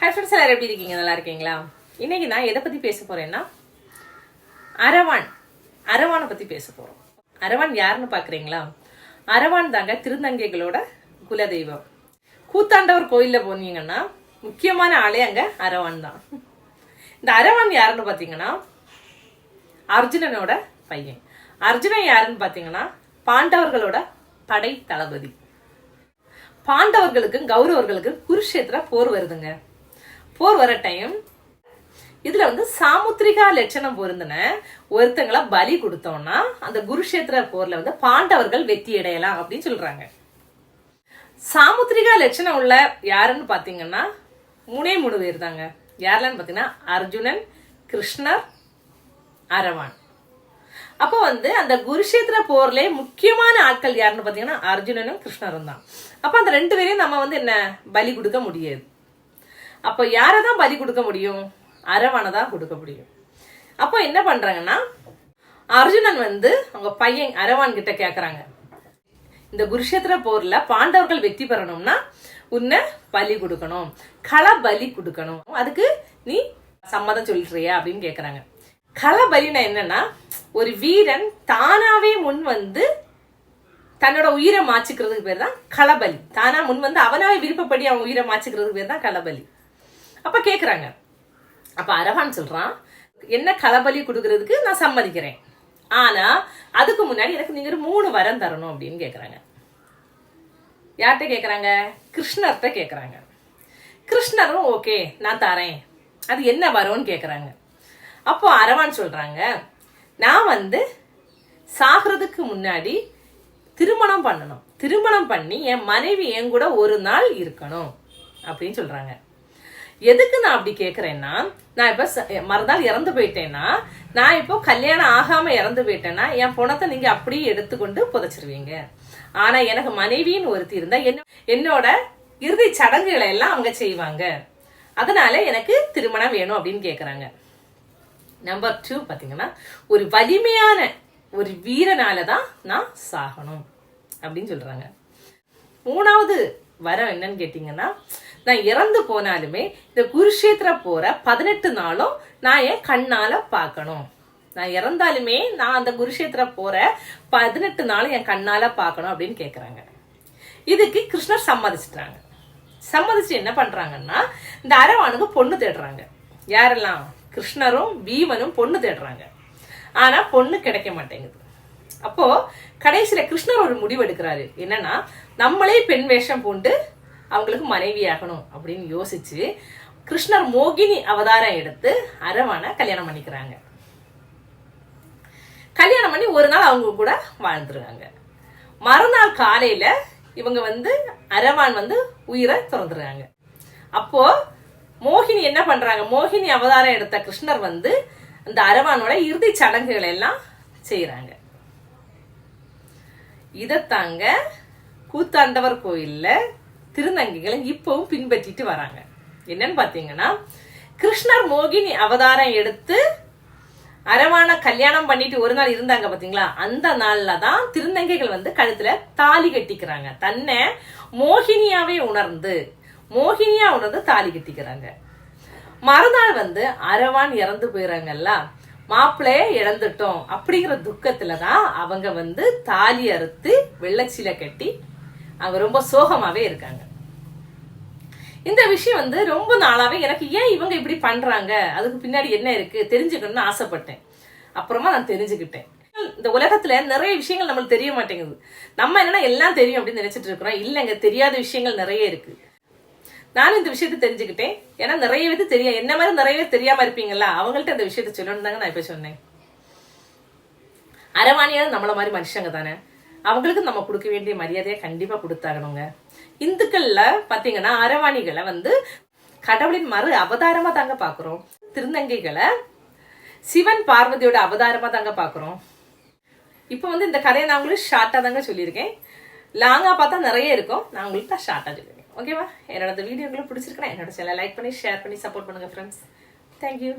Hi friends, எல்லாரும் எப்படி இருக்கீங்க? நல்லா இருக்கீங்களா? இன்னைக்கு நான் எதை பத்தி பேச போறேன்னா அரவானை பத்தி பேச போறோம். அரவான் யாருன்னு பாக்குறீங்களா? அரவான் தாங்க திருநங்கைகளோட குலதெய்வம். கூத்தாண்டவர் கோயில்ல போனீங்கன்னா முக்கியமான ஆளே அங்க அரவான் தான். இந்த அரவான் யாருன்னு பாத்தீங்கன்னா அர்ஜுனனோட பையன். அர்ஜுனன் யாருன்னு பாத்தீங்கன்னா பாண்டவர்களோட படை தளபதி. பாண்டவர்களுக்கும் கௌரவர்களுக்கும் குருஷேத்திர போர் வருதுங்க. போர் வர டைம் இதுல சாமுத்திரிகா லட்சணம் பொருந்தின ஒருத்தங்களை பலி கொடுத்தோம்னா அந்த குருஷேத்திர போர்ல பாண்டவர்கள் வெற்றி அடையலாம் அப்படின்னு சொல்றாங்க. சாமுத்திரிகா லட்சணம் உள்ள யாருன்னு பாத்தீங்கன்னா மூணு பேர் தாங்க. யாரெல்லாம் பாத்தீங்கன்னா அர்ஜுனன், கிருஷ்ணர், அரவான். அப்போ அந்த குருஷேத்திர போர்ல முக்கியமான ஆட்கள் யாருன்னு பாத்தீங்கன்னா அர்ஜுனனும் கிருஷ்ணரும் தான். அப்ப அந்த ரெண்டு பேரையும் நம்ம என்ன பலி கொடுக்க முடியாது. அப்ப யாரதான் பலி கொடுக்க முடியும்? அரவானை தான் கொடுக்க முடியும். அப்போ என்ன பண்றாங்கன்னா அர்ஜுனன் அவங்க பையன் அரவான் கிட்ட கேக்குறாங்க, இந்த குருஷேத்திர போர்ல பாண்டவர்கள் வெற்றி பெறணும்னா உன்னை பலி கொடுக்கணும், கள பலி கொடுக்கணும், அதுக்கு நீ சம்மதம் சொல்றியா அப்படின்னு கேக்குறாங்க. கள பலினா என்னன்னா, ஒரு வீரன் தானாவே முன் தன்னோட உயிரை மாச்சுக்கிறதுக்கு பேர் தான் களபலி. தானா முன் அவனாவே விருப்பப்படி அவங்க உயிரை மாச்சுக்கிறதுக்கு பேர் தான் களபலி. அப்ப கேக்குறாங்க. அப்ப அரவான் சொல்றான், என்ன களபலி கொடுக்கறதுக்கு நான் சம்மதிக்கிறேன், ஆனா அதுக்கு முன்னாடி எனக்கு நீங்க 3 வரம் தரணும் அப்படின்னு கேக்குறாங்க. யார்கிட்ட கேக்குறாங்க? கிருஷ்ணர்கிட்ட கேக்குறாங்க. கிருஷ்ணரும் ஓகே நான் தரேன், அது என்ன வரும்னு கேக்குறாங்க. அப்போ அரவான் சொல்றாங்க, நான் சாகிறதுக்கு முன்னாடி திருமணம் பண்ணணும், திருமணம் பண்ணி என் மனைவி என் கூட ஒரு நாள் இருக்கணும் அப்படின்னு சொல்றாங்க. எதுக்கு நான் அப்படி கேக்குறேன்னா, நான் இப்ப மறுநாள் இறந்து போயிட்டேன்னா, நான் இப்போ கல்யாணம் ஆகாம இறந்து போயிட்டேன்னா என் பணத்தை நீங்க அப்படியே எடுத்துக்கொண்டு புதைச்சிருவீங்க. ஆனா எனக்கு மனைவின்னு ஒருத்தி இருந்தா என்னோட இறுதி சடங்குகளை எல்லாம் அவங்க செய்வாங்க. அதனால எனக்கு திருமணம் வேணும் அப்படின்னு கேக்குறாங்க. நம்பர் 2 பாத்தீங்கன்னா, ஒரு வலிமையான ஒரு வீரனாலதான் நான் சாகணும் அப்படின்னு சொல்றாங்க. 3வது வரம் என்னன்னு கேட்டீங்கன்னா, நான் இறந்து போனாலுமே இந்த குருஷேத்திர போற 18 நாளும் நான் என் கண்ணால பார்க்கணும். நான் இறந்தாலுமே நான் அந்த குருஷேத்திர போற 18 நாளும் என் கண்ணால பார்க்கணும் அப்படின்னு கேக்குறாங்க. இதுக்கு கிருஷ்ணர் சம்மதிச்சிட்டாங்க. சம்மதிச்சு என்ன பண்றாங்கன்னா, இந்த அரவானுக்கு பொண்ணு தேடுறாங்க. யாரெல்லாம்? கிருஷ்ணரும் பீமனும் பொண்ணு தேடுறாங்க. ஆனா பொண்ணு கிடைக்க மாட்டேங்குது. அப்போ கடைசியில கிருஷ்ணர் ஒரு முடிவு எடுக்கிறாரு. என்னன்னா, நம்மளே பெண் வேஷம் பூண்டு அவங்களுக்கு மனைவி ஆகணும் அப்படின்னு யோசிச்சு கிருஷ்ணர் மோகினி அவதாரம் எடுத்து அரவானை கல்யாணம் பண்ணிக்கிறாங்க. கல்யாணம் பண்ணி ஒரு நாள் அவங்க கூட வாழ்ந்துருவாங்க. மறுநாள் காலையில இவங்க அரவான் உயிரை திறந்துருக்காங்க. அப்போ மோகினி என்ன பண்றாங்க? மோகினி அவதாரம் எடுத்த கிருஷ்ணர் அந்த அரவானோட இறுதி சடங்குகளை எல்லாம் செய்யறாங்க. இதத்தாங்க கூத்தாண்டவர் கோயில்ல திருநங்கைகளை இப்பவும் பின்பற்றிட்டு வராங்க. என்னன்னு பாத்தீங்கன்னா, கிருஷ்ணர் மோகினி அவதாரம் எடுத்து அரவான கல்யாணம் பண்ணிட்டு ஒரு நாள் இருந்தாங்க பாத்தீங்களா, அந்த நாள்ல தான் திருநங்கைகள் கழுத்துல தாலி கட்டிக்கிறாங்க. தன்னை மோகினியா உணர்ந்து தாலி கட்டிக்கிறாங்க. மறுநாள் அரவான் இறந்து போயிறாங்கல்ல, மாப்பிள்ளைய இழந்துட்டோம் அப்படிங்கிற துக்கத்துலதான் அவங்க தாலி அறுத்து வெள்ளச்சீலை கட்டி அவங்க ரொம்ப சோகமாவே இருக்காங்க. இந்த விஷயம் ரொம்ப நாளாவே எனக்கு ஏன் இவங்க இப்படி பண்றாங்க, அதுக்கு பின்னாடி என்ன இருக்கு தெரிஞ்சுக்கணும்னு ஆசைப்பட்டேன். அப்புறமா நான் தெரிஞ்சுக்கிட்டேன். இந்த உலகத்துல நிறைய விஷயங்கள் நம்மளுக்கு தெரிய மாட்டேங்குது. நம்ம என்னன்னா எல்லாம் தெரியும் அப்படின்னு நினைச்சிட்டு இருக்கிறோம். இல்லைங்க, தெரியாத விஷயங்கள் நிறைய இருக்கு. நானும் இந்த விஷயத்த தெரிஞ்சுக்கிட்டேன். ஏன்னா நிறைய பேர் தெரியும், என்ன மாதிரி நிறைய பேர் தெரியாம இருப்பீங்களா, அவங்கள்ட்ட இந்த விஷயத்த சொல்லணும் தாங்க நான் இப்ப சொன்னேன். அரவாணியாவது நம்மள மாதிரி மனுஷங்க தானே, அவங்களுக்கு நம்ம கொடுக்க வேண்டிய மரியாதையை கண்டிப்பா கொடுத்தாகணுங்க. இந்துக்கள்ல பாத்தீங்கன்னா அரவாணிகளை கடவுளின் மறு அவதாரமா தாங்க பாக்குறோம். திருநங்கைகளை சிவன் பார்வதியோட அவதாரமா தாங்க பாக்குறோம். இப்ப இந்த கதையை நான் உங்களுக்கு ஷார்ட்டா தாங்க சொல்லியிருக்கேன். லாங்கா பார்த்தா நிறைய இருக்கும், நான் உங்களுக்கு தான் ஷார்ட்டா சொல்லியிருக்கேன். ஓகேவா? என்னோட வீடியோ உங்களுக்கு பிடிச்சிருக்கேன், என்னோட சேனலை லைக் பண்ணி ஷேர் பண்ணி சப்போர்ட் பண்ணுங்க ஃப்ரெண்ட்ஸ். தேங்க்யூ.